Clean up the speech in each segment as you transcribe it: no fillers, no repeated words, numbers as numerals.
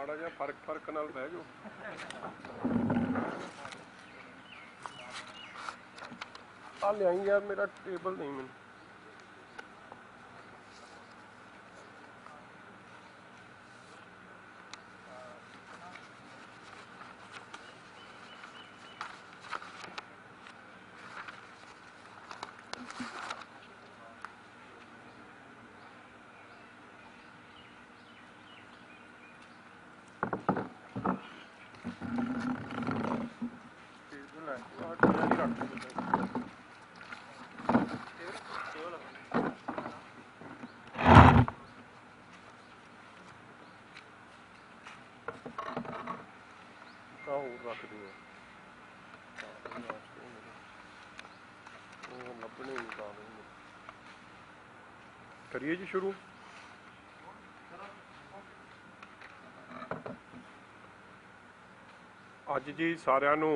माड़ा जिहा फर्क फर्क नाल बह जाओ। आ लियाई यार, मेरा टेबल नहीं मैनूं। करिए जी शुरू। अज जी सारिਆਂ ਨੂੰ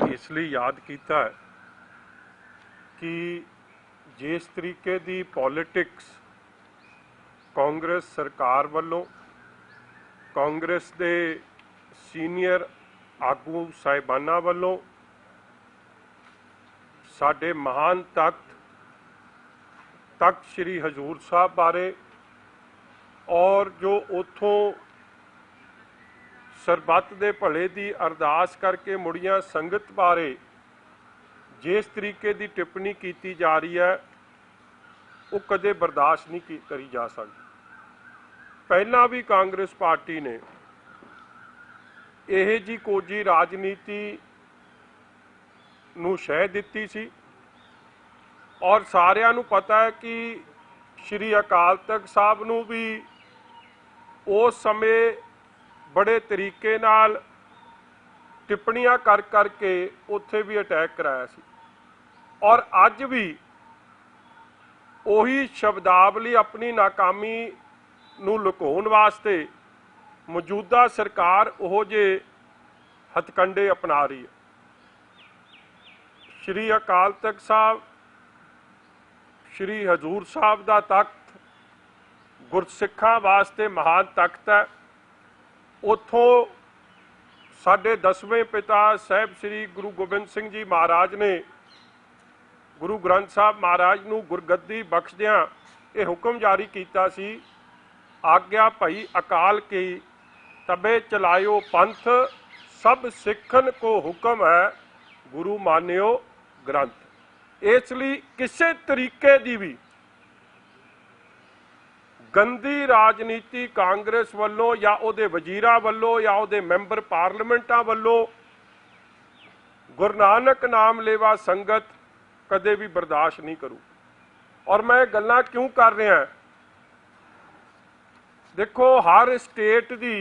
इस लिए याद किया है कि जिस तरीके की पॉलिटिक्स कांग्रेस सरकार वालों, कांग्रेस के सीनियर आगू साहिबाना वालों, साडे महान तख्त श्री हजूर साहब बारे और जो उतों सरबत दे भले की अरदास करके मुड़िया संगत बारे जिस तरीके की टिप्पणी की जा रही है वो कदे बर्दाश्त नहीं करी जा सकती। पहला भी कांग्रेस पार्टी ने यह जी कोजी राजनीति नूं शह दिती सी और सारिਆਂ ਨੂੰ पता है कि श्री अकाल तख्त साहब नूं भी उस समय बड़े तरीके नाल टिप्पणियां कर करके उत्थे भी अटैक कराया सी और अज भी उही शब्दावली अपनी नाकामी नूं लुकाउण वास्ते मौजूदा सरकार ओहो जे हथकंडे अपना रही है। श्री अकाल तख्त साहब, श्री हजूर साहब का तख्त गुरसिखां वास्ते महान तख्त है। उतों साडे 10वें पिता साहब श्री गुरु गोबिंद सिंह जी महाराज ने गुरु ग्रंथ साहब महाराज नूं गुरगद्दी बख्शदियां ये हुक्म जारी किया सी, आग्या भई अकाल की तबे चलायो पंथ, सब सिखन को हुक्म है गुरु मानियो ग्रंथ। इसलिए किसी तरीके की भी गंदी राजनीति कांग्रेस वालों या उहदे वजीरां वालों या उहदे मैंबर पार्लीमेंटां वालों गुरु नानक नाम लेवा संगत कदे भी बर्दाश्त नहीं करू। और मैं गल्लां क्यों कर रहा, देखो हर स्टेट की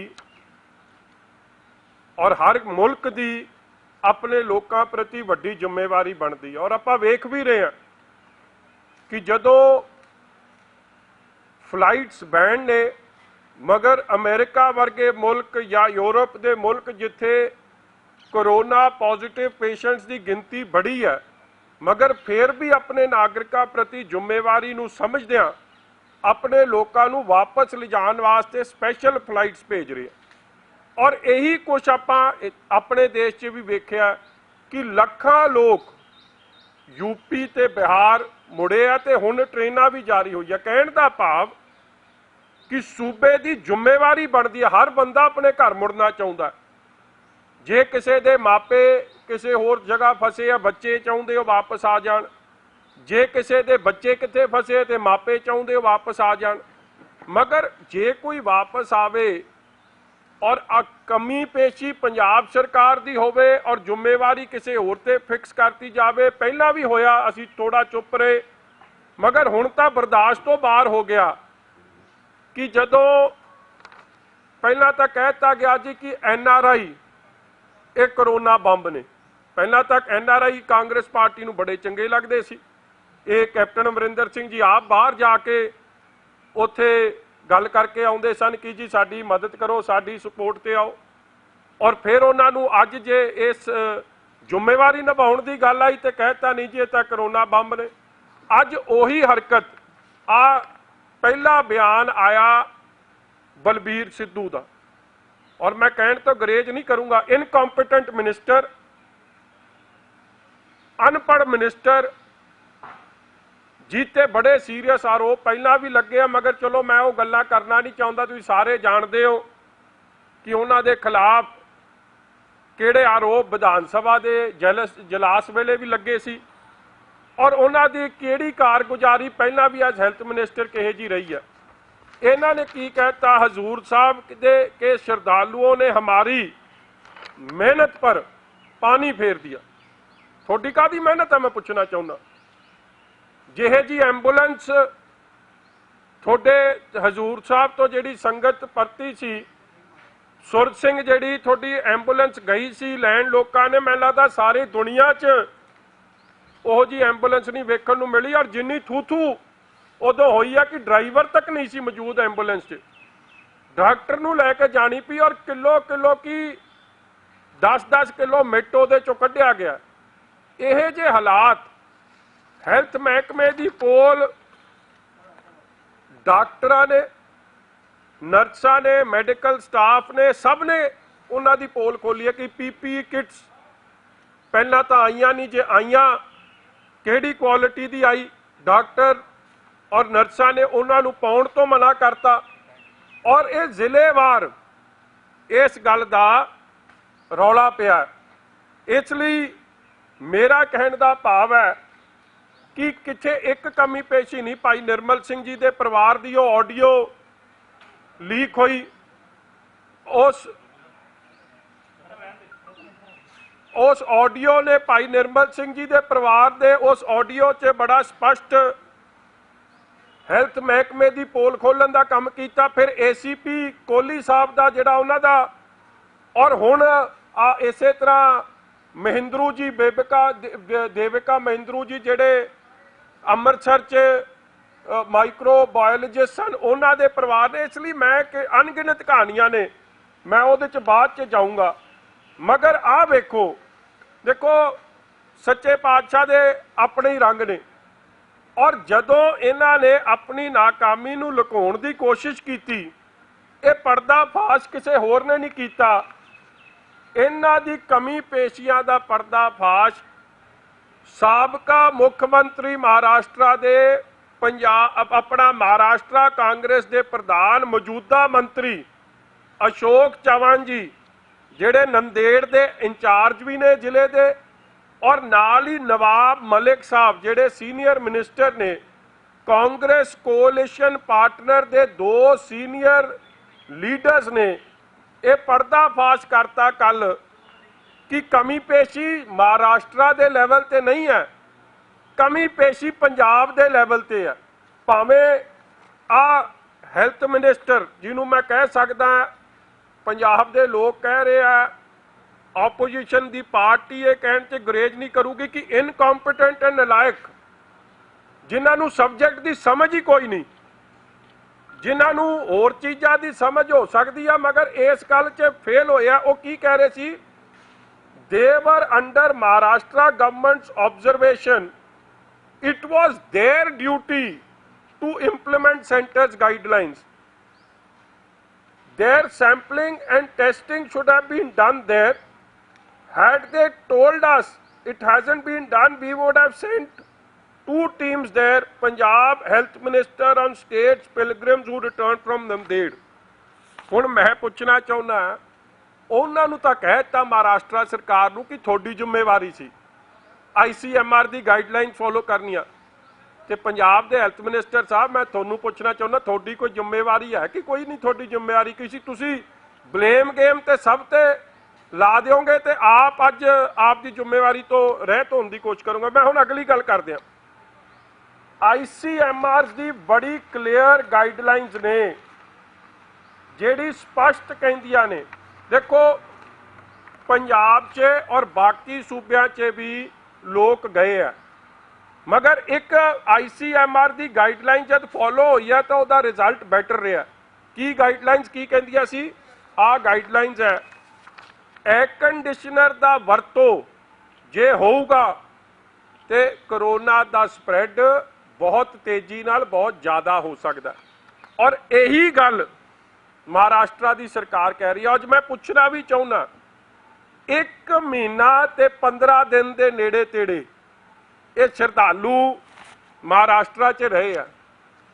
और हर मुल्क की अपने लोगों प्रति वड्डी जिम्मेवारी बनती है और आप वेख भी रहे हैं कि जदों फ्लाइट्स बैन ने मगर अमेरिका वर्गे मुल्क या यूरोप के मुल्क जिथे कोरोना पॉजिटिव पेशेंट्स की गिनती बढ़ी है मगर फिर भी अपने नागरिकों प्रति जिम्मेवारी नूं समझदियां अपने लोगों नूं वापस लिजाण वास्ते स्पैशल फ्लाइट्स भेज रहे हैं। और यही कुछ आपां अपने देश च भी वेख्या कि लखां लोग यूपी ते बिहार मुड़े आ ते हुण ट्रेनां भी जारी होई है। कहण दा भाव कि सूबे की जिम्मेवारी बनती है, हर बंदा अपने घर मुड़ना चाहुंदा। जे किसी दे मापे किसी होर जगह फसे आ, बच्चे चाहुंदे हो वापस आ जाण, जे किसी दे बच्चे किथे फसे ते मापे चाहुंदे हो वापस आ जाण। मगर जे कोई वापस आवे और कमी पेशी पंजाब सरकार दी होवे और जिम्मेवारी किसी होर ते फिक्स करती जावे, पहला भी होया असी थोड़ा चुप रहे मगर हुण तां बर्दाश्त तो बाहर हो गया कि जदों पहला तो कहता गया जी कि NRI ये करोना बंब ने। पहला तक NRI कांग्रेस पार्टी नूं बड़े चंगे लगते सी। ये कैप्टन अमरिंदर सिंह जी आप बाहर जाके उत्थे गल करके आउंदे सन कि जी साडी मदद करो, साडी सपोर्ट ते आओ। और फिर उन्हां नूं अज जे इस जिम्मेवारी निभाउण दी गल आई तो कहता नहीं जी ये तां करोना बंब ने। अज उही हरकत आ पहला बयान आया बलबीर सिद्धू का और मैं कहने तो गुरेज नहीं करूंगा, इनकॉम्पिटेंट मिनिस्टर, अनपढ़ मिनिस्टर जीते बड़े सीरीयस आरोप पहला भी लगे, मगर चलो मैं वो गल्लां करना नहीं चाहता। तुसीं सारे जानते हो कि उन्होंने खिलाफ किहड़े आरोप विधान सभा के जलास वेले भी लगे सी और उन्होंने किहड़ी कारगुजारी पहला भी अज हैल्थ मिनिस्टर किहो जी रही है। इन्होंने की कहता, हजूर साहब के श्रद्धालुओं ने हमारी मेहनत पर पानी फेर दिया। थोड़ी कादी मेहनत है मैं पूछना चाहना। जिहे जी एंबूलेंस थोड़े हजूर साहब तो जी संगत परती सी, सुर सिंह जी थोड़ी एंबूलेंस गई सी लैन, लोगों ने मैं लगता सारी दुनिया च वो जी एंबूलेंस नहीं वेखण नूं मिली। और जिन्नी थू थू उदों हुई है कि ड्राइवर तक नहीं सी मौजूद एंबूलेंस च, डॉक्टर नूं लैके जानी पई और किलो किलो की 10-10 किलो मिट उहदे चों कढिया गया। यह जे हालात हैल्थ महकमे की पोल डॉक्टरां ने, नर्सां ने, मैडिकल स्टाफ ने, सब ने उन्हां दी पोल खोली है कि पीपी किट्स पहला तो आईयां नहीं, जे आईयां किहड़ी क्वालिटी दी आई। डॉक्टर और नर्सां ने उन्हां नूं पाउण तो मना करता और ये जिलेवार इस गल दा रौला पिया। इसलिए मेरा कहने का भाव है कि किथे एक कमी पेशी नहीं। भाई निर्मल सिंह जी के परिवार की ऑडियो लीक हुई, उस ऑडियो ने भाई निर्मल सिंह जी के परिवार के उस ऑडियो च बड़ा स्पष्ट हैल्थ महकमे की पोल खोलन का काम किया। फिर ACP कोहली साहब का जिहड़ा उन्हां दा, और हुण इस तरह महिंद्रू जी देविका महिंद्रू जी जिहड़े अमृतसर च माइक्रो बायोलॉजिस्ट सन, उन्हां दे परिवार ने। इसलिए मैं कि अनगिनत कहानियां ने, मैं उहदे च बाद च जाऊंगा। मगर आ वेखो, देखो सच्चे पातशाह दे अपने ही रंग ने, और जदों इन्हां ने अपनी नाकामी नूं लुकाउण दी कोशिश की, ये पर्दाफाश किसी होर ने नहीं कीता। इन्हां दी कमी पेशियां दा पर्दाफाश साबका मुख्यमंत्री महाराष्ट्र दे पंजाब अपना महाराष्ट्र कांग्रेस के प्रधान मौजूदा मंत्री अशोक चौहान जी, जिहड़े नंदेड़ के इंचार्ज भी ने जिले के, और नाल ही नवाब मलिक साहब जिहड़े सीनियर मिनिस्टर ने, कांग्रेस कोलिशन पार्टनर के 2 सीनियर लीडर्स ने यह पर्दाफाश करता कल कि कमी पेशी महाराष्ट्र के लैवल ते नहीं है, कमी पेशी पंजाब के लैवल ते है। भावें आ हैल्थ मिनिस्टर जिन्हों मैं कह सकदा पंजाब के लोग कह रहे हैं, ऑपोजिशन की पार्टी ये कहने से गुरेज नहीं करूगी कि इनकॉम्पिटेंट एंड नलायक, जिन्होंने सबजैक्ट की समझ ही कोई नहीं, जिन्होंने होर चीज़ों की समझ हो सकती है मगर इस गल च फेल होया। वो की कह रहे सी, they were under Maharashtra government's observation. It was their duty to implement center's guidelines. Their sampling and testing should have been done there. Had they told us it hasn't been done, we would have sent 2 teams there. Punjab health minister on states pilgrims who returned from Nanded. हुण मैं पूछना चाहुंदा उन्होंने तो कहता महाराष्ट्र सरकार नूं कि थोड़ी जिम्मेवारी सी ICMR की गाइडलाइन फॉलो करनिया, तो पंजाब के हैल्थ मिनिस्टर साहब मैं थोनू पूछना चाहुंदा थोड़ी कोई जिम्मेवारी है कि कोई नहीं? थोड़ी जिम्मेवारी किसी तुसी ब्लेम गेम ते सब ते ला दोगे तो आप अज आपकी जिम्मेवारी तो रहत होने की कोशिश करूँगा। मैं हुण अगली गल करदे हां। ICMR की बड़ी क्लीयर गाइडलाइंस ने जिहड़ी स्पष्ट कहिंदियां ने, देखो पंजाब च और बाकी सूबियां च भी लोग गए हैं, मगर एक ICMR की गाइडलाइन जब फॉलो हुई है तो उसका रिजल्ट बैटर रहा। की गाइडलाइंस की कहिंदियां सी? आ गाइडलाइंस है, एयर कंडीशनर का वरतो जे होगा तो करोना का स्प्रैड बहुत तेजी नाल बहुत ज़्यादा हो सकता है। और यही गल महाराष्ट्र की सरकार कह रही है। अज मैं पूछना भी चाहना, 1 महीना ते 15 दिन के नेड़े तेड़े ये श्रद्धालु महाराष्ट्र च रहे हैं।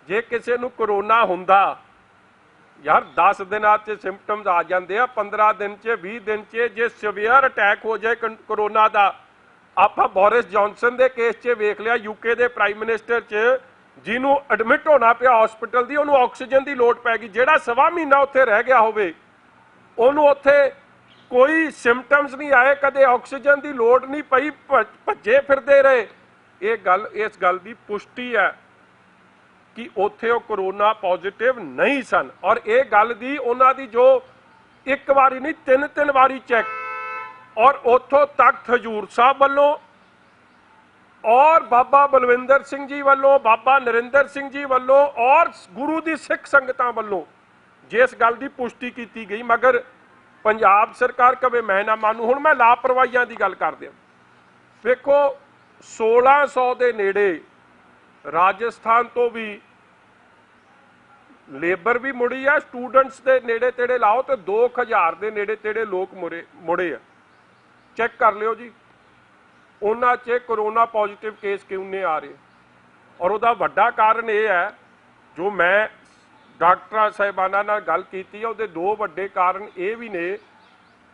जे किसी नूं कोरोना हुंदा यार 10 दिनां च सिम्पटम्स आ जाते हैं, 15 दिन च 20 दिन च जे सीवियर अटैक हो जाए कोरोना का। आप बोरिस जॉनसन के केस च वेख लिया, यूके के प्राइम मिनिस्टर च जिन्हों एडमिट होना पिया हॉस्पिटल की, उन्होंने ऑक्सीजन की लोड़ पै गई। जिहड़ा सवा महीना उत्थे रह गया होवे उन्होंने उत्थे कोई सिम्पटम्स नहीं आए, कदे ऑक्सीजन की लोड़ नहीं पई, भज्जे फिरदे रहे। ये गल इस गल की पुष्टि है कि उत्थे वो कोरोना पॉजिटिव नहीं सन। और ये गल दी उन्हां दी जो एक बारी नहीं 3 बारी चैक, और उतों तख्त हजूर साहब वालों और बाबा बलविंदर सिंह जी वालों, बाबा नरिंदर सिंह जी वालों और गुरु की सिख संगतां वालों जिस गल की पुष्टि की गई, मगर पंजाब सरकार कवे मैं ना मानू। हुण मैं लापरवाहियां की गल कर दिया। देखो 1600 के नेड़े राजस्थान तो भी लेबर भी मुड़ी है, स्टूडेंट्स के नेड़े तेड़े लाओ तो 2000 के नेड़े तेड़े लोग मुड़े आ। चैक कर लियो जी, उन्हां च कोरोना पॉजिटिव केस क्यों नहीं आ रहे। और उसका वड्डा कारण यह है, जो मैं डॉक्टर साहिबाना नाल गल कीती है, उसदे 2 वड्डे कारण ये भी ने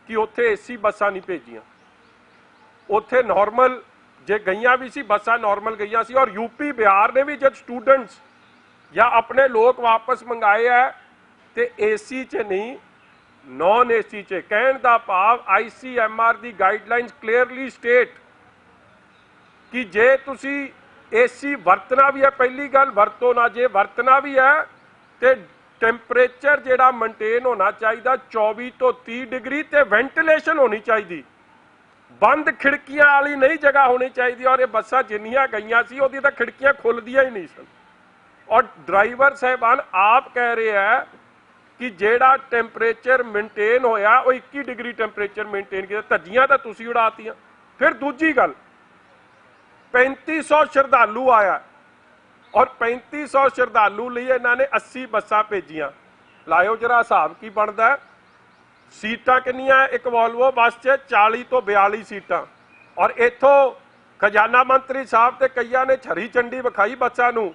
कि उत्थे एसी बसां नहीं भेजियां। उत्थे नॉर्मल जे गईयां भी सी बसां नॉर्मल गईयां सी, और यूपी बिहार ने भी जब स्टूडेंट्स या अपने लोग वापस मंगाए है तो एसी च नहीं नॉन एसी च। कहण दा भाव ICMR की गाइडलाइनस क्लीयरली स्टेट कि जे तुसी एसी वरतना भी है, पहली गल वरतो ना, जे वरतना भी है तो टैंपरेचर जिहड़ा मेनटेन होना चाहिए 24 तो 30 डिग्री, तो वेंटिलेशन होनी चाहिए, बंद खिड़कियां वाली नहीं जगह होनी चाहिए। और ये बसां जिन्नियां गईयां सी उहदी तां खिड़कियां खुलदियां ही नहीं सन। और ड्राइवर साहबान आप कह रहे हैं कि जेड़ा टैंपरेचर मेनटेन होया वो 21 डिग्री टैंपरेचर मेनटेन किया, धज्जियां तां तुसीं उड़ातियां। फिर दूजी गल 3500 श्रद्धालु आया और 3500 श्रद्धालु लिए इन्होंने 80 बसां भेजियां। लायो जरा हिसाब की बनता है, सीटां कितनियां एक वॉल्वो बस च 40 तो 42 सीटां। और इथों खजाना मंत्री साहब ते कईयां ने छरी चंडी विखाई बसां नूं,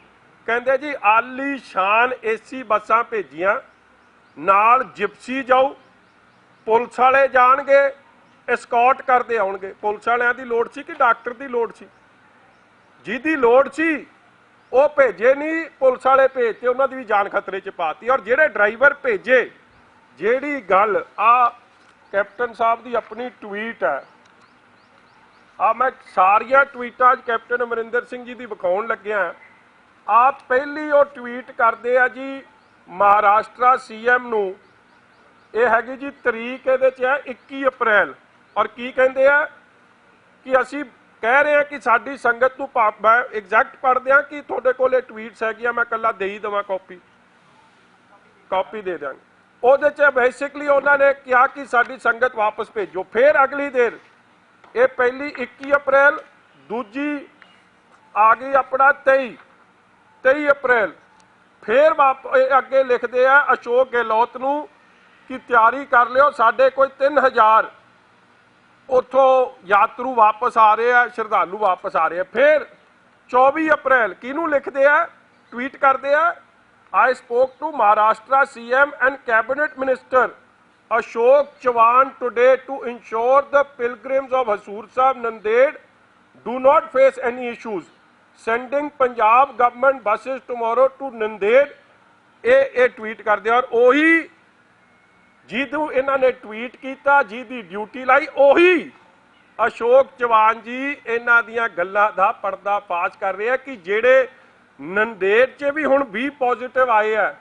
कहंदे जी आली शान एसी बसां भेजियां, नाल जिप्सी जाऊ, पुलिस वाले जाणगे, एस्कॉट करते आउणगे। पुलिस वालियां दी लोड़ सी कि डॉक्टर की लोड़ सी? जिहदी लोड़ सी वो भेजे नहीं, पुलिस वाले भेजते, उन्होंने भी जान खतरे च पाती। और जिहड़े ड्राइवर भेजे, जिहड़ी गल आ कैप्टन साहब की अपनी ट्वीट है, मैं सारिया ट्वीटां कैप्टन अमरिंदर सिंह जी की विखाउण लग्या। आप पहली वो ट्वीट करते हैं जी महाराष्ट्र CM नूं, ये हैगी जी तरीक ये है 21 अप्रैल, और की कहते हैं कि असी कह रहे हैं कि साडी संगत नूं, मैं एग्जैक्ट पढ़ दियां कि थोड़े कोले ट्वीट्स है, मैं कला दे ही देवां, कॉपी दे देंगे। ਉਹਦੇ ਚ बेसिकली उन्होंने कहा कि साडी संगत वापस भेजो। फिर अगली देर ये पहली 21 अप्रैल, दूजी आ गई अपना 23 अप्रैल। फिर अगे लिखते हैं अशोक गहलोत नूं कि तैयारी कर लियो, साढ़े कोई 3000 उतों यात्रु वापस आ रहे हैं, श्रद्धालु वापस आ रहे हैं। फिर 24 अप्रैल किनू लिखते हैं, ट्वीट करते हैं, I spoke to Maharashtra CM and Cabinet Minister Ashok Chavan today to ensure the pilgrims of Hazur Sahib Nanded do not face any issues. Sending Punjab government buses tomorrow to Nanded. ये tweet कर दिया। और वही जिदू इन्होंने tweet किया, जिदी duty लाई, वही अशोक चौहान जी इन्हों दियां गल्लां दा पर्दा फाश कर रहे हैं कि जेड़े नंदेड़ च भी हुण 20 पॉजिटिव आए है।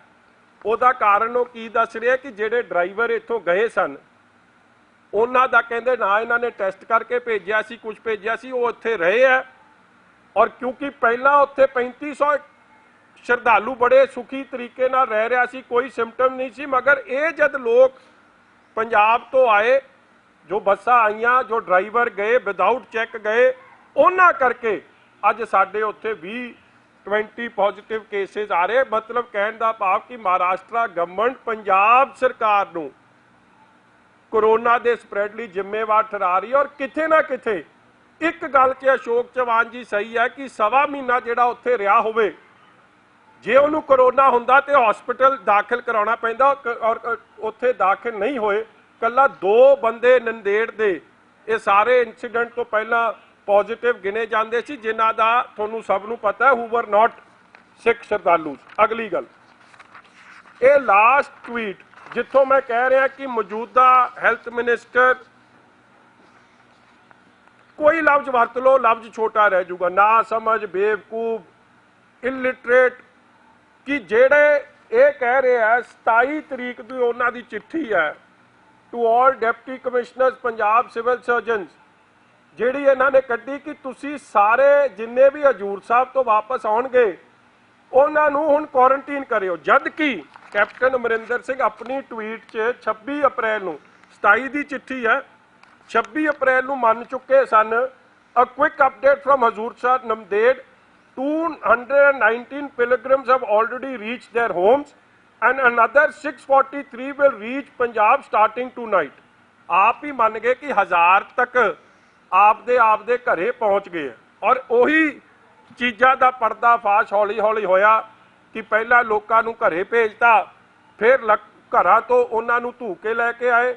ਉਹਦਾ कारण वो की दस रहे कि जेड़े ड्राइवर इत्थों गए सन उन्हां दा कहंदे ना इन्हां ने टेस्ट करके भेजिया सी, कुछ भेजिया सी, वो उत्थे रहे है। और क्योंकि पहला उत्थे 3500 श्रद्धालु बड़े सुखी तरीके नाल रह रहा सी, कोई सिम्पटम नहीं सी। मगर ये जद लोग पंजाब तो आए, जो बसां आईयां, जो ड्राइवर गए विदाउट चैक गए, उन्हां करके अज साडे उत्थे 20 20 पॉजिटिव केसेस आ रहे। मतलब कहने का भाव कि महाराष्ट्र गवर्नमेंट पंजाब सरकार नूं कोरोना के स्प्रैड लिए जिम्मेवार ठहरा रही है। और किथे ना किथे एक गल च अशोक चौहान जी सही है कि सवा महीना जिहड़ा उत्थे रहा होवे, जे उन्होंने कोरोना हुंदा ते हॉस्पिटल दाखिल कराउणा पैंदा और उत्थे दाखिल नहीं होए। कल्ला 2 बंदे नंदेड़ दे ये सारे इंसीडेंट तो पहला पॉजिटिव गिने जाते सी, जिन्हां दा तुहानूं सब नूं पता है हू वर नॉट सिख श्रद्धालू। अगली गल, ये लास्ट ट्वीट जिथों मैं कह रहा कि मौजूदा हैल्थ मिनिस्टर कोई लफ्ज वरत लो, लफ्ज छोटा रह जाऊगा, ना समझ, बेवकूफ, इलिटरेट, कि जेड़े ये कह रहे हैं 27 तरीक की उन्हों की चिट्ठी है to all deputy commissioners Punjab civil surgeons, जिहड़ी इन्होंने कड्डी कि तुसी सारे जिन्ने भी हजूर साहब तो वापस आउणगे उन्होंने हुण क्वारंटीन करियो। जद कि कैप्टन अमरिंदर सिंह अपनी ट्वीट च 26 अप्रैल नूं, 27 की चिट्ठी है, 26 अप्रैल नूं मन चुके सन। अ क्विक अपडेट फ्रॉम हजूर साहब नमदेड़, 219 pilgrims have already reached their homes and another 643 will reach Punjab starting tonight। आप ही मान गए कि 1000 तक आपदे घरे पहुंच गए। और उही चीज़ों का पर्दाफाश हौली हौली होया कि पहला लोगों को घरे भेजता, फिर घरां तो उन्होंने धूके लैके आए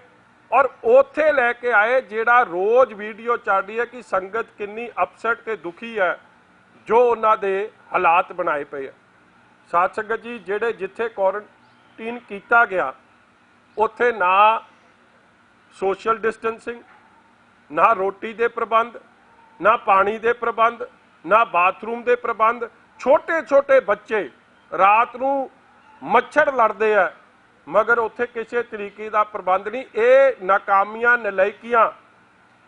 और उत्थे लैके आए जिहड़ा रोज़ वीडियो चल रही है कि संगत किन्नी अपसैट ते दुखी है जो उन्होंने हालात बनाए पे है। साथ संगत जी, जेडे जिथे क्वारंटीन किया गया उत्थे ना सोशल डिस्टेंसिंग, ना रोटी दे प्रबंध, ना पानी दे प्रबंध, ना बाथरूम दे प्रबंध। छोटे छोटे बच्चे रात नूं मच्छर लड़ते हैं मगर उत्थे किसी तरीके का प्रबंध नहीं। ये नाकामियां नलायकियां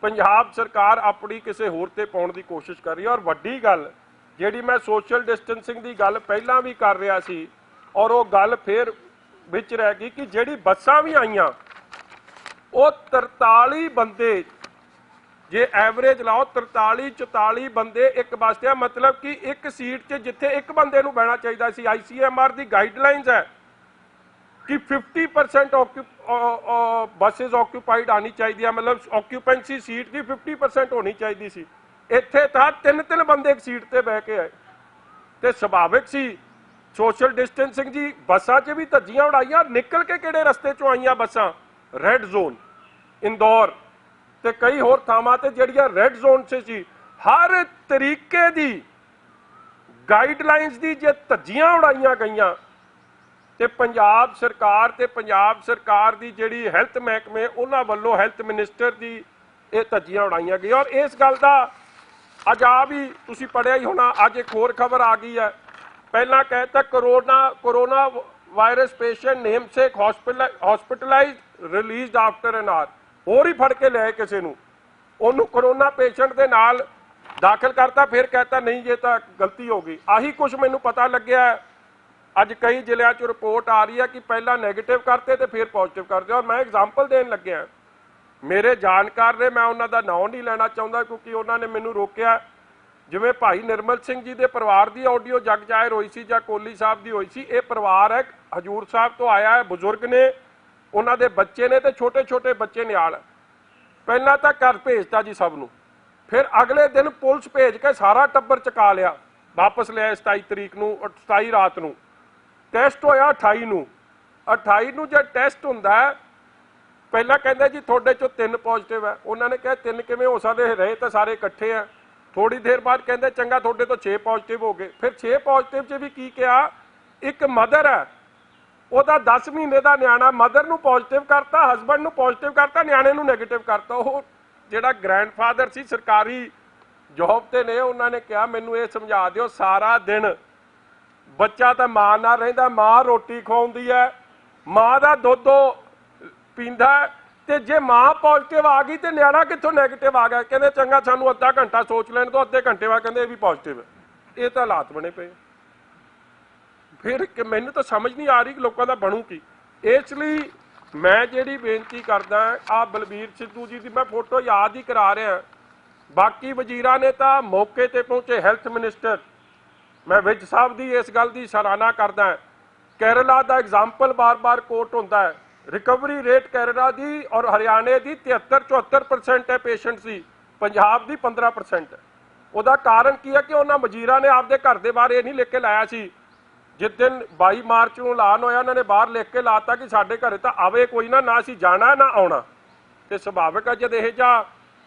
पंजाब सरकार अपनी किसी होर ते पाउण दी कोशिश कर रही है। और वड्डी गल जिहड़ी मैं सोशल डिस्टेंसिंग की गल पहलां भी कर रहा सी और वो गल फिर विच रह गई कि जिहड़ी बसां भी आईयां वो 43 बंदे, जे एवरेज लाओ 43-44 बंदे एक बस ते, मतलब कि एक सीट से जिथे एक बंदे नूं बहना चाहिए सी। ICMR की गाइडलाइनस है कि 50% बसेज ऑक्यूपाइड आनी चाहिए, मतलब ऑक्यूपेंसी सीट की 50% होनी चाहिए सी। इत्थे था 3-3 बंदे एक सीट ते बह के आए तो सुभाविक सी सोशल डिस्टेंसिंग जी। बसां च भी धज्जियां उड़ाइयां, निकल के किहड़े रस्ते चों आईयां बसां, रैड जोन इंदौर ते कई होर थावां ते जिहड़ियां रैड जोन से सी। हर तरीके दी गाइडलाइनस दी जे धज्जियां उड़ाइयां गईयां ते पंजाब सरकार दी जिहड़ी हैल्थ महकमे उन्हां वल्लों हैल्थ मिनिस्टर दी ये धज्जियां उड़ाइयां गईयां। और इस गल दा अज आ भी तुसीं पढ़िया ही होना, अज एक होर खबर आ गई है। पहला कहता corona virus patient namesake hospitalise release after an hour, होर ही फड़ के ले किसी नूं, उन्होंने कोरोना पेशेंट के नाल दाखिल करता, फिर कहता नहीं ये तो गलती हो गई। आही कुछ मैनू पता लग्या अज कई जिलों च रिपोर्ट आ रही है कि पहला नैगेटिव करते तो फिर पॉजिटिव करते। और मैं एग्जाम्पल देन लग्या, मेरे जानकार ने, मैं उन्होंने नाम नहीं लेना चाहता क्योंकि उन्होंने मैनू रोकया, जिवें भाई निर्मल सिंह जी के परिवार की ऑडियो जग जाहिर हुई सी जां कोहली साहब की हुई सी। ये परिवार है हजूर साहब तो आया है, बुजुर्ग ने, उन्होंने बच्चे ने तो छोटे छोटे बच्चे नियाल। पहला तो घर भेजता जी सबनों, फिर अगले दिन पुलिस भेज के सारा टब्बर चका लिया, वापस लिया 27 तरीक नूं, 27 रात नूं। टैसट होया 28 नूं जब टैसट हुंदा है, पहला कहते जी थोड़े चो 3 पॉजिटिव है, उन्होंने कहा 3 किवें हो सकते, रहे तो सारे इकट्ठे हैं। थोड़ी देर बाद कहते चंगा थोड़े तो 6 पॉजिटिव हो गए। फिर 6 पॉजिटिव च भी की कहा, एक मदर है ਉਹਦਾ 10 महीने का ਨਿਆਣਾ, मदर ਨੂੰ पॉजिटिव करता, हसबैंड ਨੂੰ पॉजिटिव करता, ਨਿਆਣੇ ਨੂੰ ਨੈਗੇਟਿਵ करता। ਉਹ ਜਿਹੜਾ ग्रैंडफादर ਸੀ सरकारी जॉब ਤੇ ਨੇ, ਉਹਨਾਂ ਨੇ ਕਿਹਾ ਮੈਨੂੰ ਇਹ ਸਮਝਾ ਦਿਓ, ਸਾਰਾ दिन ਬੱਚਾ ਤਾਂ ਮਾਂ ਨਾਲ ਰਹਿੰਦਾ, ਮਾਂ ਰੋਟੀ ਖਵਾਉਂਦੀ ਹੈ, ਮਾਂ ਦਾ ਦੁੱਧ ਪੀਂਦਾ, ਤੇ ਜੇ ਮਾਂ ਪੋਜ਼ਿਟਿਵ ਆ ਗਈ ਤੇ ਨਿਆਣਾ ਕਿੱਥੋਂ ਨੈਗੇਟਿਵ ਆ ਗਿਆ। ਕਹਿੰਦੇ ਚੰਗਾ ਸਾਨੂੰ ਅੱਧਾ ਘੰਟਾ ਸੋਚ ਲੈਣ ਦਿਓ, ਅੱਧੇ ਘੰਟੇ ਬਾਅਦ ਕਹਿੰਦੇ ਇਹ ਵੀ ਪੋਜ਼ਿਟਿਵ ਹੈ। ਇਹ ਤਾਂ ਹਾਲਾਤ ਬਣੇ ਪਏ। फिर मैनू तो समझ नहीं आ रही कि लोगों का बनू की। इसलिए मैं जी बेनती करदा, आ बलबीर सिद्धू जी की मैं फोटो याद ही करा रहा, बाकी वजीरां ने तो मौके पर पहुंचे, हैल्थ मिनिस्टर मैं विज साहब की इस गल की सराहना करदा। केरला का एग्जाम्पल बार बार कोट होता है, रिकवरी रेट केरला की और हरियाणे की 73-74% है पेशेंट्स की, पंजाब की 15% है। ਉਹਦਾ ਕਾਰਨ ਕੀ ਹੈ ਕਿ ਉਹਨਾਂ ਵਜ਼ੀਰਾਂ ਨੇ ਆਪਦੇ ਘਰ ਦੇ ਬਾਹਰ ਇਹ ਨਹੀਂ ਲਿਖ ਕੇ ਲਾਇਆ ਸੀ, ਜਿਸ ਦਿਨ 22 ਮਾਰਚ ਨੂੰ ਐਲਾਨ ਹੋਇਆ ਉਹਨਾਂ ਨੇ ਬਾਹਰ ਲਿਖ ਕੇ ਲਾਤਾ ਕਿ ਸਾਡੇ ਘਰੇ ਤਾਂ ਆਵੇ ਕੋਈ ਨਾ, ਨਾ ਅਸੀਂ ਜਾਣਾ ਨਾ ਆਉਣਾ। ਤੇ ਸੁਭਾਵਿਕ ਹੈ ਜਦ ਇਹ ਜਿਹਾ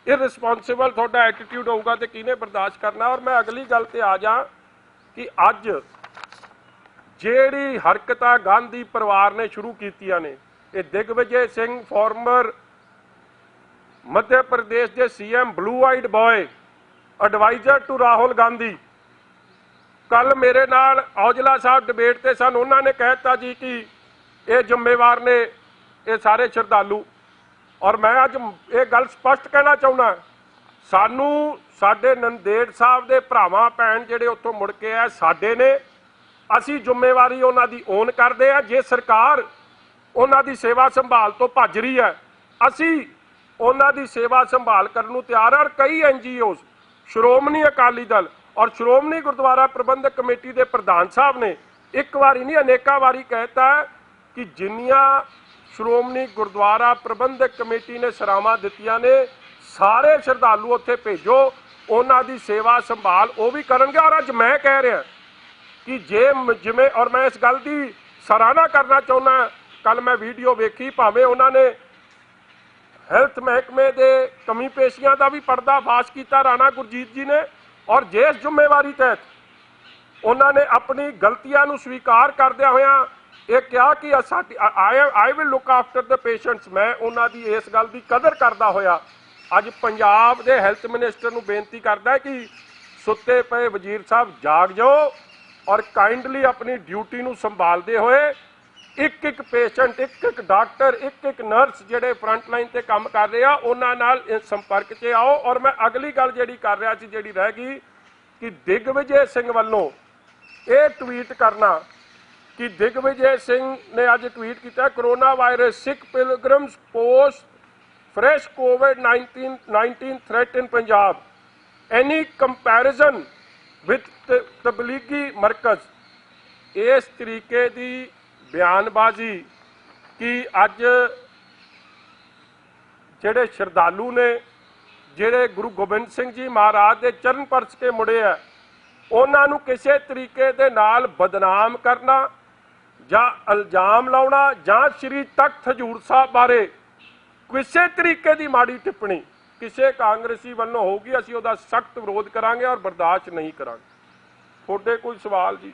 ਇਰਰਿਸਪੌਂਸਿਬਲ ਤੁਹਾਡਾ ਐਟੀਟਿਊਡ ਹੋਊਗਾ ਤੇ ਕਿਹਨੇ ਬਰਦਾਸ਼ਤ ਕਰਨਾ। ਔਰ ਮੈਂ ਅਗਲੀ ਗੱਲ ਤੇ ਆ ਜਾ ਕਿ ਅੱਜ ਜਿਹੜੀ ਹਰਕਤਾਂ ਗਾਂਧੀ ਪਰਿਵਾਰ ਨੇ ਸ਼ੁਰੂ ਕੀਤੀਆਂ ਨੇ, ਇਹ ਦਿਗਵਿਜੇ ਸਿੰਘ ਫਾਰਮਰ ਮੱਧ ਪ੍ਰਦੇਸ਼ ਦੇ CM blue eyed boy adviser to Rahul Gandhi, कल मेरे नाल औजला साहब डिबेट ते सन, उन्होंने कहता जी कि ये जिम्मेवार ने ये सारे श्रद्धालु। और मैं अज ये गल स्पष्ट कहना चाहना, सानू साडे नंदेड़ साहब दे भरावां भैन जिहड़े उत्थों मुड़ के आ साडे ने, असी जिम्मेवारी उन्हां दी ओन करदे आ। जे सरकार उन्हां दी सेवा संभाल तो भज रही है, असी उन्हां दी सेवा संभाल करन नूं तैयार आ। कई NGOs, श्रोमणी अकाली दल और श्रोमणी गुरुद्वारा प्रबंधक कमेटी के प्रधान साहब ने एक बारी नहीं अनेका बारी कहता है कि जिन्नियां श्रोमणी गुरुद्वारा प्रबंधक कमेटी ने सरावां दित्तियां ने, सारे श्रद्धालु उत्थे भेजो, उन्हां दी सेवा संभाल वो भी करनगे। और अज मैं कह रहा कि जे जिवें, और मैं इस गल की सराहना करना चाहुंदा, कल मैं वीडियो वेखी, भावें उन्होंने हैल्थ महकमे के कमी पेशियां का भी पर्दाफाश किया राणा गुरजीत जी ने, और जिस जिम्मेवारी तहत उन्होंने अपनी गलतियां नूं स्वीकार करदे होया ये कहा कि I will look after the patients. मैं उन्हां दी इस गल की कदर करदा होया अज पंजाब के हैल्थ मिनिस्टर नूं बेनती करदा कि सुत्ते पे वजीर साहब जाग जाओ और काइंडली अपनी ड्यूटी नूं संभालदे होए एक एक पेशेंट, एक एक डॉक्टर, एक एक नर्स जिहड़े फ्रंट लाइन ते काम कर रहे हैं उन्हां नाल संपर्क च आओ। और मैं अगली गल जिहड़ी कर रहा सी, जिहड़ी रह गई कि दिग्विजय सिंह वालों ये ट्वीट करना कि दिग्विजय सिंह ने अज ट्वीट किया, coronavirus Sikh pilgrims post fresh कोविड-19 threat in Punjab, any comparison with Tablighi Markaz. इस तरीके की बयानबाजी कि अज जिहड़े श्रद्धालु ने, जिहड़े गुरु गोबिंद सिंह जी महाराज के चरण परस के मुड़े है, उन्हां नूं किसी तरीके दे नाल बदनाम करना जां इल्जाम लाउणा जां श्री तख्त हजूर साहब बारे किसी तरीके की माड़ी टिप्पणी किसी कांग्रेसी वालों होगी, असीं उहदा सख्त विरोध करांगे और बर्दाश्त नहीं करांगे। तुहाडे कोई सवाल जी?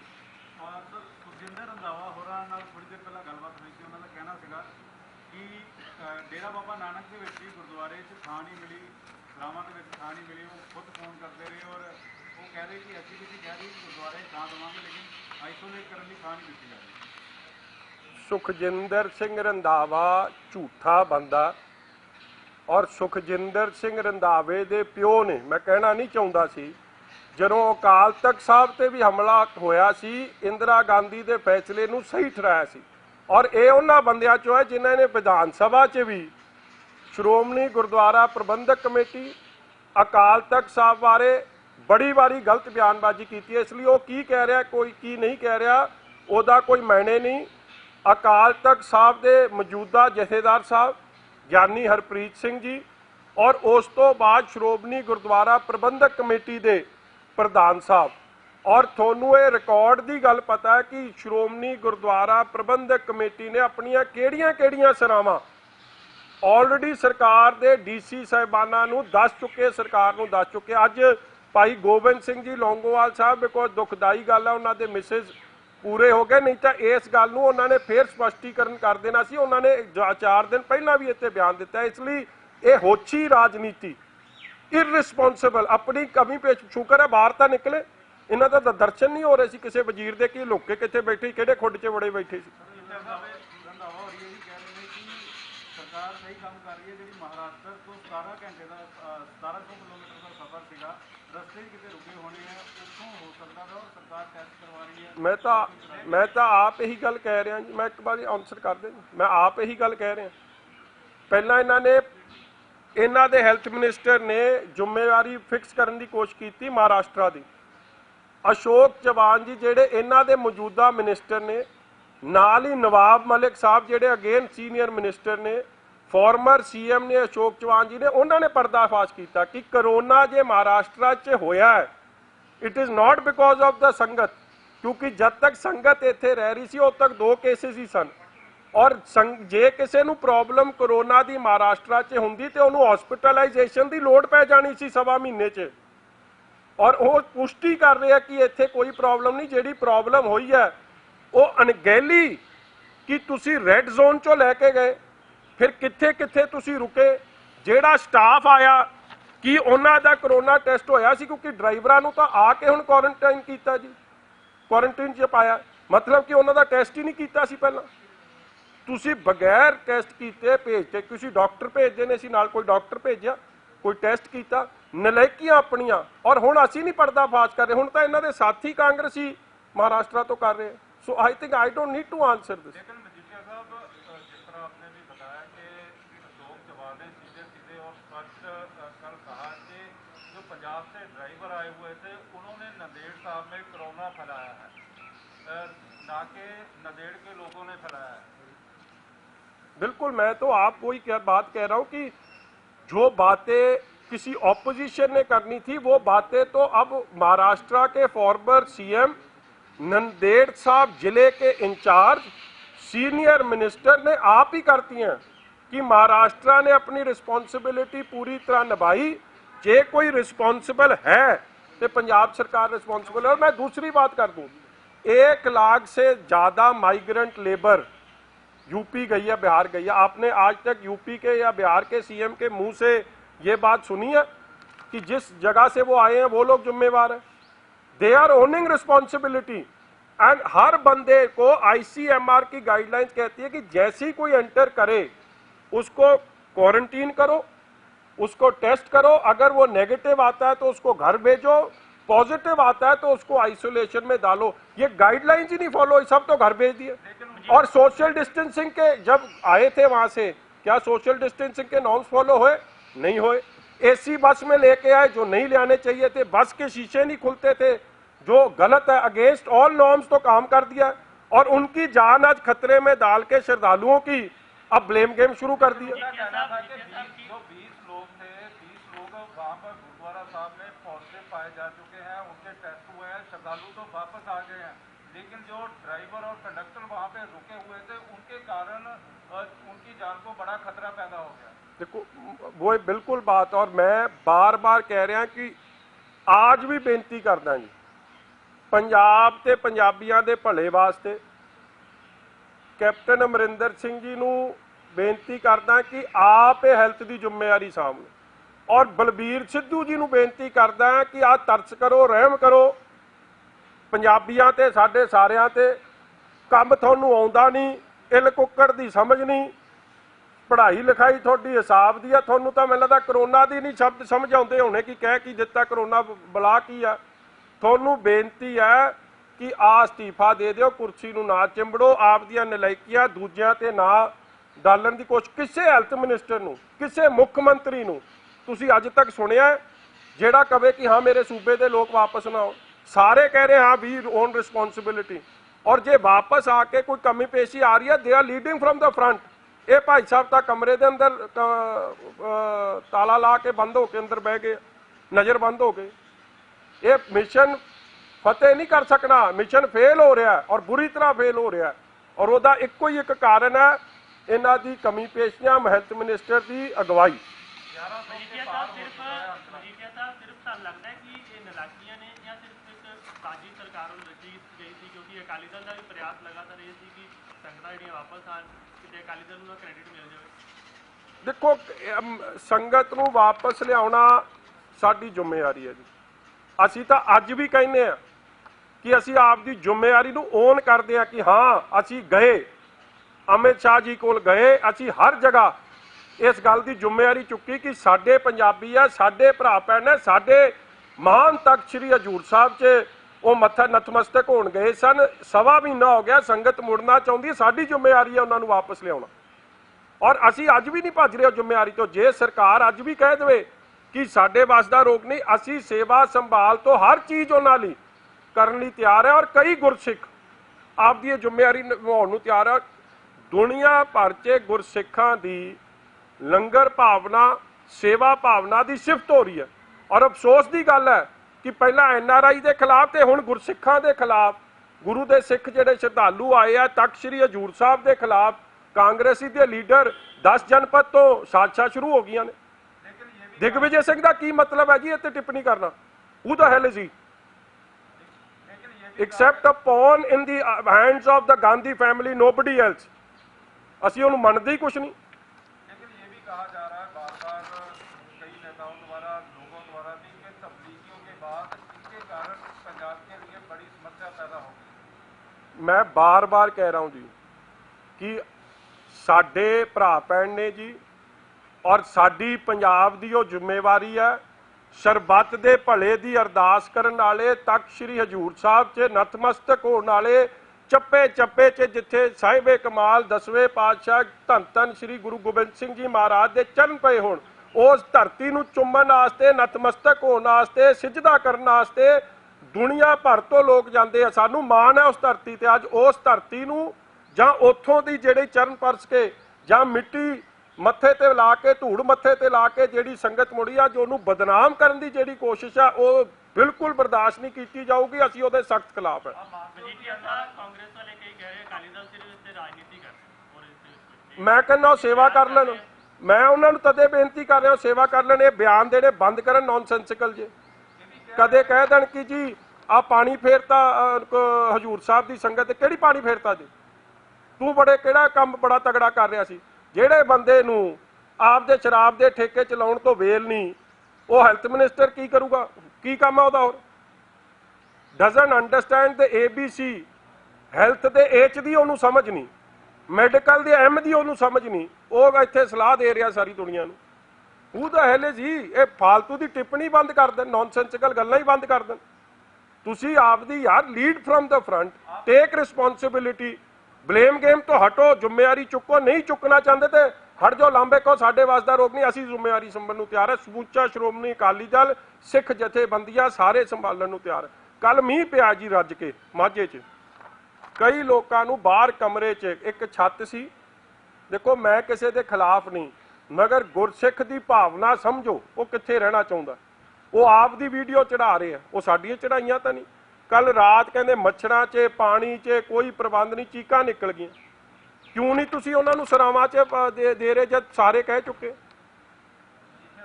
डेरा बाबा नानक के गुरुद्वारे थां नहीं मिली, सरावां के थां नहीं मिली, वो खुद फोन करते रहे और वो कह रहे कि असीं भी कह रही गुरुद्वारे थां देवांगे लेकिन आइसोलेट करने की थां नहीं दी जा रही। सुखजिंदर सिंह रंधावा झूठा बंदा, और सुखजिंदर सिंह रंधावे दे प्यो ने, मैं कहना नहीं चाहुंदा सी, जदों अकाल तख्त साहब ते भी हमला होया सी, इंदिरा गांधी के फैसले नूं सही ठहराया सी। और ये उन्होंने बंदियां चों है जिन्होंने विधान सभा च भी श्रोमणी गुरुद्वारा प्रबंधक कमेटी अकाल तख्त साहब बारे बड़ी बारी गलत बयानबाजी की है। इसलिए वो की कह रहा कोई की नहीं कह रहा उसका कोई मायने नहीं। अकाल तख्त साहब के मौजूदा जथेदार साहब ਗਿਆਨੀ हरप्रीत सिंह जी और उस तो बाद श्रोमणी गुरुद्वारा प्रबंधक कमेटी के प्रधान साहब, और थोनू ये रिकॉर्ड की गल पता है कि श्रोमणी गुरुद्वारा प्रबंधक कमेटी ने अपनियां किहड़ियां सरावां ऑलरेडी सरकार के DC साहिबाना नूं दस चुके, सरकार नूं दस चुके। अज भाई गोबिंद सिंह जी लौंगोवाल साहब बिकॉज दुखदाई गल है उन्होंने मिसिज पूरे हो गए, नहीं तो इस गल नूं उन्होंने फिर स्पष्टीकरण कर देना सी। उन्होंने 4 दिन पहला भी इत्थे बयान दिता है। इसलिए ये होछी राजनीति इररिस्पॉन्सिबल अपनी कमी पेश, शुक्र है बाहर तो निकले, इन्हों का दर्शन नहीं हो रहे सी किसी वजीर के कि लुक के कितने बैठे, किहड़े खुड च बड़े बैठे सी। सरकार सही काम कर रही है, जी महाराष्ट्र तो 17 घंटे का 1700 किलोमीटर का सफर सीगा, रस्ते कितने रुके होने हैं, उत्थों हो सकता था, और सरकार टेस्ट करवा रही है। मैं तो आप यही गल कह रहा जी, मैं एक बार आंसर कर दे, मैं आप यही गल कह रहा। पहला इन्होंने हेल्थ मिनिस्टर ने जिम्मेवारी फिक्स करने की कोशिश की महाराष्ट्र की, ਅਸ਼ੋਕ ਚੌਹਾਨ ਜੀ ਜਿਹੜੇ ਇਹਨਾਂ ਦੇ ਮੌਜੂਦਾ ਮਿਨਿਸਟਰ ਨੇ, ਨਾਲ ਹੀ ਨਵਾਬ ਮਲਿਕ ਸਾਹਿਬ ਜਿਹੜੇ ਅਗੇਨ ਸੀਨੀਅਰ ਮਿਨਿਸਟਰ ਨੇ, ਫਾਰਮਰ ਸੀਐਮ ਨੇ ਅਸ਼ੋਕ ਚੌਹਾਨ ਜੀ ਨੇ, ਉਹਨਾਂ ਨੇ ਪਰਦਾਫਾਸ਼ ਕੀਤਾ ਕਿ ਕਰੋਨਾ ਜੇ ਮਹਾਰਾਸ਼ਟਰ 'ਚ ਹੋਇਆ ਹੈ, it is not because of the sangat, ਕਿਉਂਕਿ ਜਦ ਤੱਕ ਸੰਗਤ ਇੱਥੇ ਰਹਿ ਰਹੀ ਸੀ ਉਦ ਤੱਕ 2 ਕੇਸਿਸ ਹੀ ਸਨ। ਔਰ ਜੇ ਕਿਸੇ ਨੂੰ ਪ੍ਰੋਬਲਮ ਕਰੋਨਾ ਦੀ ਮਹਾਰਾਸ਼ਟਰ 'ਚ ਹੁੰਦੀ ਤੇ ਉਹਨੂੰ ਹਸਪੀਟਲਾਈਜੇਸ਼ਨ ਦੀ ਲੋੜ ਪੈ ਜਾਣੀ ਸੀ 1.25 ਮਹੀਨੇ 'ਚ। ਔਰ ਉਹ ਪੁਸ਼ਟੀ ਕਰ ਰਿਹਾ ਕਿ ਇੱਥੇ ਕੋਈ ਪ੍ਰੋਬਲਮ ਨਹੀਂ। ਜਿਹੜੀ ਪ੍ਰੋਬਲਮ ਹੋਈ ਹੈ ਉਹ ਅਣਗਹਿਲੀ ਕਿ ਤੁਸੀਂ ਰੈੱਡ ਜ਼ੋਨ 'ਚੋਂ ਲੈ ਕੇ ਗਏ, ਫਿਰ ਕਿੱਥੇ ਕਿੱਥੇ ਤੁਸੀਂ ਰੁਕੇ, ਜਿਹੜਾ ਸਟਾਫ ਆਇਆ ਕਿ ਉਹਨਾਂ ਦਾ ਕਰੋਨਾ ਟੈਸਟ ਹੋਇਆ ਸੀ, ਕਿਉਂਕਿ ਡਰਾਈਵਰਾਂ ਨੂੰ ਤਾਂ ਆ ਕੇ ਹੁਣ ਕੁਆਰੰਟਾਈਨ ਕੀਤਾ ਜੀ, ਕੁਆਰੰਟਾਈਨ 'ਚ ਪਾਇਆ, ਮਤਲਬ ਕਿ ਉਹਨਾਂ ਦਾ ਟੈਸਟ ਹੀ ਨਹੀਂ ਕੀਤਾ ਸੀ ਪਹਿਲਾਂ। ਤੁਸੀਂ ਬਗੈਰ ਟੈਸਟ ਕੀਤੇ ਭੇਜਦੇ, ਤੁਸੀਂ ਡਾਕਟਰ ਭੇਜਦੇ ਨੇ, ਅਸੀਂ ਨਾਲ ਕੋਈ ਡਾਕਟਰ ਭੇਜਿਆ, ਕੋਈ ਟੈਸਟ ਕੀਤਾ, ਨਲਾਇਕੀਆਂ ਆਪਣੀਆਂ। ਔਰ ਹੁਣ ਅਸੀਂ ਨਹੀਂ ਪਰਦਾਫਾਸ਼ ਕਰ ਰਹੇ, ਹੁਣ ਤਾਂ ਇਹਨਾਂ ਦੇ ਸਾਥੀ ਕਾਂਗਰਸੀ ਮਹਾਰਾਸ਼ਟਰ ਤੋਂ ਕਰ ਰਹੇ। So I think I don't need to answer this. लेकिन मजीठिया साहब, जिस तरह आपने भी बताया कि अशोक चौहान ने सीधे और स्पष्ट कल कहा कि जो पंजाब से ड्राइवर आए हुए थे उन्होंने नांदेड़ साहब में कोरोना फैलाया है, ना कि नांदेड़ के लोगों ने फैलाया है। बिल्कुल, मैं तो आप वही बात कह रहा हूँ कि जो बातें किसी ऑपोजिशन ने करनी थी वो बातें तो अब महाराष्ट्र के फॉर्मर सीएम, नंदेड़ साहब जिले के इंचार्ज, सीनियर मिनिस्टर ने आप ही करती हैं कि महाराष्ट्र ने अपनी रिस्पॉन्सिबिलिटी पूरी तरह निभाई। जे कोई रिस्पॉन्सिबल है तो पंजाब सरकार रिस्पॉन्सिबल है। और मैं दूसरी बात कर दूं, 1 लाख से ज़्यादा माइग्रेंट लेबर यूपी गई है, बिहार गई है। आपने आज तक यूपी के या बिहार के सीएम के मुंह से ये बात सुनी है कि जिस जगह से वो आए हैं वो लोग जिम्मेवार हैं? They are owning responsibility. And हर बंदे को ICMR की गाइडलाइंस कहती है कि जैसे ही कोई एंटर करे उसको क्वारंटीन करो, उसको टेस्ट करो, अगर वो नेगेटिव आता है तो उसको घर भेजो, पॉजिटिव आता है तो उसको आइसोलेशन में डालो। ये गाइडलाइंस ही नहीं फॉलो हुई, सब तो घर भेज दिए। और सोशल डिस्टेंसिंग के जब आए थे वहां से, क्या सोशल डिस्टेंसिंग के नॉर्म्स फॉलो हुए? नहीं हुए। AC बस में लेके आए जो नहीं ले आने चाहिए थे, बस के शीशे नहीं खुलते थे, जो गलत है, अगेंस्ट ऑल नॉर्म्स तो काम कर दिया। और उनकी जान आज खतरे में डाल के श्रद्धालुओं की अब ब्लेम गेम शुरू कर दिया। उनका कहना था कि 20 लोग थे, 20 लोग वहाँ पर गुरुद्वारा साहब में पॉजिटिव पाए जा चुके हैं, उनके टेस्ट हुए हैं, श्रद्धालु तो वापस आ गए हैं, लेकिन जो ड्राइवर और कंडक्टर वहाँ पे रुके हुए थे उनके कारण उनकी जान को बड़ा खतरा पैदा हो गया। देखो वो बिल्कुल बात, और मैं बार बार कह रहा कि आज भी बेनती करदा जी पंजाब ते पंजाबियों के भले वास्ते कैप्टन अमरिंदर सिंह जी नूं बेनती करदा कि आप हैल्थ की जिम्मेवारी सामने, और बलबीर सिद्धू जी नूं बेनती करदा कि आ तरस करो, रहम करो पंजाबियों ते, साडे सारियां ते। काम तुहानूं आउंदा नहीं, इल कुक्कड़ दी समझ नहीं, पढ़ाई लिखाई थोड़ी हिसाब दी है, तुहानूं तां मैनूं लगदा करोना दी नहीं शब्द समझ आउंदे होणे कि कह की दिता, करोना बला की आ। तुहानूं बेनती है कि आ अस्तीफा दे दिओ, कुर्सी नूं ना चिंबड़ो, आप दियां नलायकीआं दूजिआं ते ना डालण दी कोशिश। किसे हैल्थ मिनिस्टर नूं, किसे मुख मंत्री नूं तुसीं अज तक सुनिया जिहड़ा कहे कि हाँ मेरे सूबे दे लोग वापस ना आओ? सारे कह रहे हाँ वी ओन रिस्पॉन्सिबिलिटी। और जे वापस आके कोई कमी पेशी आ रही है, they are leading from the front. ये भाई साहब तो कमरे के अंदर ताला ला के बंद होके अंदर बह गए, नज़र बंद हो गई। ये मिशन फतेह नहीं कर सकना, मिशन फेल हो रहा है और बुरी तरह फेल हो रहा है। और वह एको ही एक कारण है इन्हां दी कमी पेशियां, हेल्थ मिनिस्टर की अगवाई। लगता है कि ये नालायकियां ने या सिर्फ एक साजी सरकारों रची गई थी, क्योंकि अकाली दल का भी प्रयास लगातार ये थी कि संगतां जिहड़ियां वापस आन, कि अकाली दल नूं क्रेडिट मिल जाए। देखो संगत नूं वापस लियाउणा साडी जिम्मेवारी है जी। असीं तां अज भी कहने आ कि असीं आपदी जिम्मेवारी नूं ओन करदे आ कि हाँ असीं गए, अमित शाह जी कोल गए, असीं हर जगह इस गल की जिम्मेवारी चुकी कि साडे पंजाबी है, साडे भरा भैन है, साडे महान तख्त श्री हजूर साहब च वो मत्था नतमस्तक होण गए सन। 1.25 महीना हो गया, संगत मुड़ना चाहुंदी, साडी जिम्मेवारी है उन्हां नूं वापस लियाउणा। और असीं अज भी नहीं भज रहे जिम्मेवारी तो। जे सरकार अज भी कह देवे कि साडे वस दा रोग नहीं, असीं सेवा संभाल तो हर चीज़ उन्हां लई ਕਰਨ ਲਈ ਤਿਆਰ ਹੈ ਔਰ ਕਈ ਗੁਰਸਿੱਖ ਆਪਦੀ ਇਹ ਜ਼ਿੰਮੇਵਾਰੀ ਨਿਭਾਉਣ ਨੂੰ ਤਿਆਰ ਹੈ। ਦੁਨੀਆ ਭਰ 'ਚ ਗੁਰਸਿੱਖਾਂ ਦੀ ਲੰਗਰ ਭਾਵਨਾ, ਸੇਵਾ ਭਾਵਨਾ ਦੀ ਸਿਫਤ ਹੋ ਰਹੀ ਹੈ ਔਰ ਅਫਸੋਸ ਦੀ ਗੱਲ ਹੈ ਕਿ ਪਹਿਲਾਂ NRI ਦੇ ਖਿਲਾਫ ਤੇ ਹੁਣ ਗੁਰਸਿੱਖਾਂ ਦੇ ਖਿਲਾਫ, ਗੁਰੂ ਦੇ ਸਿੱਖ ਜਿਹੜੇ ਸ਼ਰਧਾਲੂ ਆਏ ਆ ਤਖਤ ਸ੍ਰੀ ਹਜ਼ੂਰ ਸਾਹਿਬ ਦੇ ਖਿਲਾਫ ਕਾਂਗਰਸੀ ਦੇ ਲੀਡਰ 10 ਜਨਪਦ ਤੋਂ ਸਾਜ਼ਿਸ਼ਾਂ ਸ਼ੁਰੂ ਹੋ ਗਈਆਂ ਨੇ। ਦਿਗਵਿਜੇ ਸਿੰਘ ਦਾ ਕੀ ਮਤਲਬ ਹੈ ਜੀ ਇੱਥੇ ਟਿੱਪਣੀ ਕਰਨਾ? Who the hell is he? Except a pawn in the hands of the Gandhi family, nobody else. ਅਸੀਂ ਉਹਨੂੰ ਮੰਨਦੇ ਹੀ ਕੁਛ ਨਹੀਂ। लेकिन ये भी कहा जा रहा है बार-बार कई नेताओं द्वारा, लोगों द्वारा भी कि तब्लीगियों के बाद इसके कारण पंजाब के लिए बड़ी समस्या पैदा होगी। मैं बार-बार कह रहा हूं जी कि साडे भरा भैन ने जी और साडी पंजाब दी ਉਹ ਜ਼ਿੰਮੇਵਾਰੀ ਹੈ ਸਰਬੱਤ ਦੇ ਭਲੇ ਦੀ ਅਰਦਾਸ ਕਰਨ ਵਾਲੇ ਤਖਤ ਸ੍ਰੀ ਹਜ਼ੂਰ ਸਾਹਿਬ 'ਚ ਨਤਮਸਤਕ ਹੋਣ ਵਾਲੇ ਚੱਪੇ ਚੱਪੇ 'ਚ ਜਿੱਥੇ ਸਾਹਿਬੇ ਕਮਾਲ 10ਵੇਂ ਪਾਤਸ਼ਾਹ ਧੰਨ ਧੰਨ ਸ੍ਰੀ ਗੁਰੂ ਗੋਬਿੰਦ ਸਿੰਘ ਜੀ ਮਹਾਰਾਜ ਦੇ ਚਰਨ ਪਏ ਹੋਣ, ਉਸ ਧਰਤੀ ਨੂੰ ਚੁੰਮਣ ਵਾਸਤੇ, ਨਤਮਸਤਕ ਹੋਣ ਵਾਸਤੇ, ਸਿਜਦਾ ਕਰਨ ਵਾਸਤੇ ਦੁਨੀਆ ਭਰ ਤੋਂ ਲੋਕ ਜਾਂਦੇ ਆ। ਸਾਨੂੰ ਮਾਣ ਹੈ ਉਸ ਧਰਤੀ ਤੇ। ਅੱਜ ਉਸ ਧਰਤੀ ਨੂੰ ਜਾਂ ਉੱਥੋਂ ਦੀ ਜਿਹੜੇ ਚਰਨ ਪਰਸ ਕੇ ਜਾਂ ਮਿੱਟੀ ਮੱਥੇ ਤੇ ਲਾ ਕੇ, ਧੂੜ ਮੱਥੇ ਤੇ ਲਾ ਕੇ ਜਿਹੜੀ ਸੰਗਤ ਮੁੜੀ ਆ, ਜੋ ਉਹਨੂੰ ਬਦਨਾਮ ਕਰਨ ਦੀ ਜਿਹੜੀ ਕੋਸ਼ਿਸ਼ ਆ, ਉਹ ਬਿਲਕੁਲ ਬਰਦਾਸ਼ਤ ਨਹੀਂ ਕੀਤੀ ਜਾਊਗੀ। ਅਸੀਂ ਉਹਦੇ ਸਖਤ ਖਿਲਾਫ ਹੈ। ਮਜੀਠੀਆ ਸਾਹਿਬ, ਕਾਂਗਰਸ ਵਾਲੇ ਕਈ ਕਹਿ ਰਹੇ ਅਕਾਲੀ ਦਲ ਸਿਰਫ ਇੱਥੇ ਰਾਜਨੀਤੀ ਕਰ ਰਿਹਾ ਔਰ ਇਸ ਵਿੱਚ ਮੈਂ ਕਹਿੰਦਾ ਉਹ ਸੇਵਾ ਕਰ ਲੈਣ। ਮੈਂ ਉਹਨਾਂ ਨੂੰ ਤਦੇ ਬੇਨਤੀ ਕਰ ਰਿਹਾ ਸੇਵਾ ਕਰ ਲੈਣ। ਇਹ ਬਿਆਨ ਦੇਣੇ ਬੰਦ ਕਰਨ, ਨੌਨਸੈਂਸਿਕਲ ਜੇ। ਕਦੇ ਕਹਿ ਦੇਣ ਕਿ ਜੀ ਆ ਪਾਣੀ ਫੇਰਤਾ ਹਜ਼ੂਰ ਸਾਹਿਬ ਦੀ ਸੰਗਤ ਤੇ, ਕਿਹੜੀ ਪਾਣੀ ਫੇਰਤਾ ਜੀ? ਤੂੰ ਕਿਹੜਾ ਕੰਮ ਬੜਾ ਤਗੜਾ ਕਰ ਰਿਹਾ ਸੀ? ਜਿਹੜੇ ਬੰਦੇ ਨੂੰ ਆਪਦੇ ਸ਼ਰਾਬ ਦੇ ਠੇਕੇ ਚਲਾਉਣ ਤੋਂ ਵੇਲ ਨਹੀਂ, ਉਹ ਹੈਲਥ ਮਿਨਿਸਟਰ ਕੀ ਕਰੂਗਾ? ਕੀ ਕੰਮ ਆ ਉਹਦਾ? ਹੋਰ doesn't understand the ABC, health ਦੇ H ਦੀ ਉਹਨੂੰ ਸਮਝ ਨਹੀਂ, ਮੈਡੀਕਲ ਦੇ M ਦੀ ਉਹਨੂੰ ਸਮਝ ਨਹੀਂ। ਉਹ ਇੱਥੇ ਸਲਾਹ ਦੇ ਰਿਹਾ ਸਾਰੀ ਦੁਨੀਆ ਨੂੰ। Who the hell is he? ਇਹ ਫਾਲਤੂ ਦੀ ਟਿੱਪਣੀ ਬੰਦ ਕਰ ਦੇਣ, ਨੌਨਸੈਂਸਿਕਲ ਗੱਲਾਂ ਹੀ ਬੰਦ ਕਰ ਦੇਣ। ਤੁਸੀਂ ਆਪਦੀ ਯਾਰ lead from the front, take responsibility, blame game ਤੋਂ ਹਟੋ, ਜ਼ਿੰਮੇਵਾਰੀ ਚੁੱਕੋ। ਨਹੀਂ ਚੁੱਕਣਾ ਚਾਹੁੰਦੇ ਤੇ ਹਟ ਜਾਓ, ਲਾਂਬੇ ਕਹੋ ਸਾਡੇ ਵਾਸ ਦਾ ਰੋਗ ਨਹੀਂ, ਅਸੀਂ ਜ਼ਿੰਮੇਵਾਰੀ ਸੰਭਲਣ ਨੂੰ ਤਿਆਰ ਹੈ। ਸਮੁੱਚਾ ਸ਼੍ਰੋਮਣੀ ਅਕਾਲੀ ਦਲ, ਸਿੱਖ ਜਥੇਬੰਦੀਆਂ ਸਾਰੇ ਸੰਭਾਲਣ ਨੂੰ ਤਿਆਰ ਹੈ। ਕੱਲ ਮੀਂਹ ਪਿਆ ਜੀ ਰੱਜ ਕੇ ਮਾਝੇ 'ਚ, ਕਈ ਲੋਕਾਂ ਨੂੰ ਬਾਹਰ ਕਮਰੇ 'ਚ ਇੱਕ ਛੱਤ ਸੀ। ਦੇਖੋ ਮੈਂ ਕਿਸੇ ਦੇ ਖਿਲਾਫ ਨਹੀਂ, ਮਗਰ ਗੁਰਸਿੱਖ ਦੀ ਭਾਵਨਾ ਸਮਝੋ, ਉਹ ਕਿੱਥੇ ਰਹਿਣਾ ਚਾਹੁੰਦਾ। ਉਹ ਆਪ ਦੀ ਵੀਡੀਓ ਚੜਾ ਰਹੇ ਆ, ਉਹ ਸਾਡੀਆਂ ਚੜਾਈਆਂ ਤਾਂ ਨਹੀਂ। ਕੱਲ ਰਾਤ ਕਹਿੰਦੇ ਮੱਛਰਾਂ 'ਚ ਪਾਣੀ 'ਚ ਕੋਈ ਪ੍ਰਬੰਧ ਨਹੀਂ, ਚੀਕਾਂ ਨਿਕਲ ਗਈਆਂ। ਕਿਉਂ ਨਹੀਂ ਤੁਸੀਂ ਉਹਨਾਂ ਨੂੰ ਸਰਾਵਾਂ 'ਚ ਦੇ ਰਹੇ ਜਦ ਸਾਰੇ ਕਹਿ ਚੁੱਕੇ?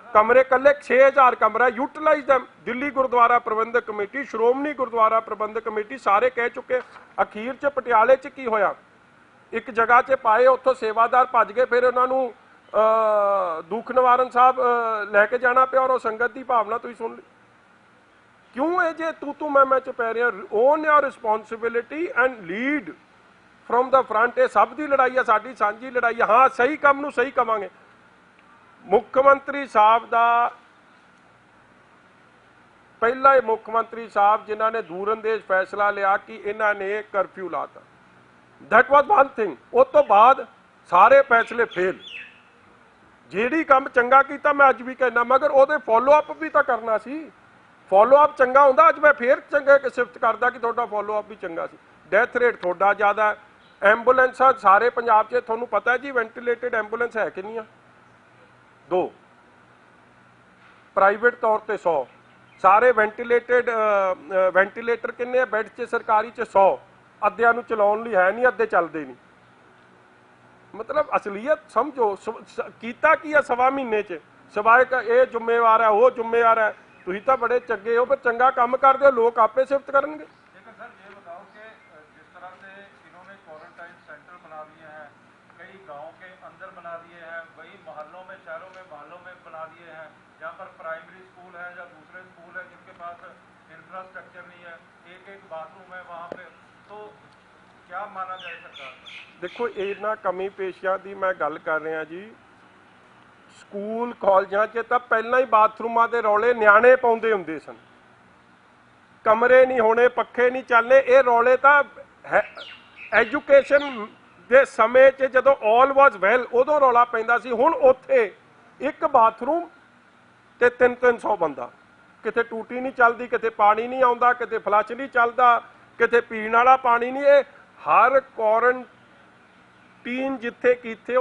ਕਮਰੇ ਕੱਲੇ 6000 ਕਮਰਾ, ਯੂਟਿਲਾਈਜ਼ ਦੈਮ। ਦਿੱਲੀ ਗੁਰਦੁਆਰਾ ਪ੍ਰਬੰਧਕ ਕਮੇਟੀ, ਸ਼੍ਰੋਮਣੀ ਗੁਰਦੁਆਰਾ ਪ੍ਰਬੰਧਕ ਕਮੇਟੀ ਸਾਰੇ ਕਹਿ ਚੁੱਕੇ। ਅਖੀਰ 'ਚ ਪਟਿਆਲੇ 'ਚ ਕੀ ਹੋਇਆ? ਇੱਕ ਜਗ੍ਹਾ 'ਚ ਪਾਏ, ਉੱਥੋਂ ਸੇਵਾਦਾਰ ਭੱਜ ਗਏ, ਫਿਰ ਉਹਨਾਂ ਨੂੰ ਦੁੱਖ ਨਿਵਾਰਨ ਸਾਹਿਬ ਲੈ ਕੇ ਜਾਣਾ ਪਿਆ। ਔਰ ਉਹ ਸੰਗਤ ਦੀ ਭਾਵਨਾ ਤੁਸੀਂ ਸੁਣ ਲਈ। ਕਿਉਂ ਇਹ ਜੇ ਤੂੰ ਮੈਂ 'ਚ ਪੈ ਰਿਹਾ? On your responsibility and lead from the front. ਇਹ ਸਭ ਦੀ ਲੜਾਈ ਹੈ, ਸਾਡੀ ਸਾਂਝੀ ਲੜਾਈ ਹੈ। ਹਾਂ, ਸਹੀ ਕੰਮ ਨੂੰ ਸਹੀ ਕਵਾਂਗੇ। ਮੁੱਖ ਮੰਤਰੀ ਸਾਹਿਬ ਦਾ ਪਹਿਲਾ ਹੀ ਮੁੱਖ ਮੰਤਰੀ ਸਾਹਿਬ ਜਿਨ੍ਹਾਂ ਨੇ ਦੂਰਅੰਦੇਸ਼ ਫੈਸਲਾ ਲਿਆ ਕਿ ਇਹਨਾਂ ਨੇ ਕਰਫਿਊ ਲਾਤਾ, ਦੈਟ ਵਾਜ਼ ਵਨ ਥਿੰਗ। ਉਸ ਤੋਂ ਬਾਅਦ ਸਾਰੇ ਫੈਸਲੇ ਫੇਲ। ਜਿਹੜੀ ਕੰਮ ਚੰਗਾ ਕੀਤਾ ਮੈਂ ਅੱਜ ਵੀ ਕਹਿਣਾ, ਮਗਰ ਉਹਦੇ ਫੋਲੋ ਅਪ ਵੀ ਤਾਂ ਕਰਨਾ ਸੀ। ਫੋਲੋ ਅਪ ਚੰਗਾ ਹੁੰਦਾ, ਅੱਜ ਮੈਂ ਫੇਰ ਚੰਗੇ ਸਿਫਤ ਕਰਦਾ ਕਿ ਤੁਹਾਡਾ ਫੋਲੋ ਅਪ ਵੀ ਚੰਗਾ ਸੀ। ਡੈਥ ਰੇਟ ਤੁਹਾਡਾ ਜ਼ਿਆਦਾ, ਐਂਬੂਲੈਂਸਾਂ ਸਾਰੇ ਪੰਜਾਬ 'ਚ ਤੁਹਾਨੂੰ ਪਤਾ ਜੀ ਵੈਂਟੀਲੇਟਡ ਐਂਬੂਲੈਂਸ ਹੈ ਕਿੰਨੀਆਂ? 2, ਪ੍ਰਾਈਵੇਟ ਤੌਰ ਤੇ 100। ਸਾਰੇ ਵੈਂਟੀਲੇਟਰ ਕਿੰਨੇ ਆ ਬੈੱਡ 'ਚ? ਸਰਕਾਰੀ 'ਚ 100। ਅੱਧਿਆਂ ਨੂੰ ਚਲਾਉਣ ਲਈ ਹੈ ਨਹੀਂ, ਅੱਧੇ ਚੱਲਦੇ ਨਹੀਂ। ਮਤਲਬ ਅਸਲੀਅਤ ਸਮਝੋ। ਕੀਤਾ ਕੀ ਆ ਸਵਾ ਮਹੀਨੇ 'ਚ? ਸਵਾਏ ਇਹ ਜ਼ਿੰਮੇਵਾਰ ਹੈ, ਉਹ ਜ਼ਿੰਮੇਵਾਰ ਹੈ। ਤੁਸੀਂ ਤਾਂ ਬੜੇ ਚੰਗੇ ਹੋ, ਪਰ ਚੰਗਾ ਕੰਮ ਕਰਦੇ ਹੋ, ਲੋਕ ਆਪੇ ਸਿਫਤ ਕਰਨਗੇ। लेकिन सर ये बताओ कि जिस तरह से इन्होंने क्वारंटाइन सेंटर बना दिए हैं, कई गांव के अंदर बना दिए हैं, वही मोहल्लों में, शहरों में, मोहल्लों में बना दिए हैं, जहाँ पर प्राइमरी स्कूल है या दूसरे स्कूल है जिनके पास इंफ्रास्ट्रक्चर नहीं है, एक बाथरूम है वहाँ पे, तो क्या माना जाए सरकार का? देखो ਇਹਨਾਂ ਕਮੀ ਪੇਸ਼ੀਆਂ ਦੀ ਮੈਂ ਗੱਲ ਕਰ ਰਿਹਾ ਜੀ। ਸਕੂਲ ਕਾਲਜਾਂ 'ਚ ਤਾਂ ਪਹਿਲਾਂ ਹੀ ਬਾਥਰੂਮਾਂ ਦੇ ਰੌਲੇ ਨਿਆਣੇ ਪਾਉਂਦੇ ਹੁੰਦੇ ਸਨ। ਕਮਰੇ ਨਹੀਂ ਹੋਣੇ, ਪੱਖੇ ਨਹੀਂ ਚੱਲਣੇ, ਇਹ ਰੌਲੇ ਤਾਂ ਐਜੂਕੇਸ਼ਨ ਦੇ ਸਮੇਂ 'ਚ ਜਦੋਂ ਆਲ ਵਾਜ਼ ਵੈਲ ਉਦੋਂ ਰੌਲਾ ਪੈਂਦਾ ਸੀ। ਹੁਣ ਉੱਥੇ ਇੱਕ ਬਾਥਰੂਮ ਤੇ 300 ਬੰਦਾ। ਕਿਤੇ ਟੂਟੀ ਨਹੀਂ ਚੱਲਦੀ, ਕਿਤੇ ਪਾਣੀ ਨਹੀਂ ਆਉਂਦਾ, ਕਿਤੇ ਫਲੱਸ਼ ਨਹੀਂ ਚੱਲਦਾ, ਕਿਤੇ ਪੀਣ ਵਾਲਾ ਪਾਣੀ ਨਹੀਂ। ਇਹ ਹਰ ਕੁਆਰੰਟੀਨ ਜਿੱਥੇ ਕੀਤੇ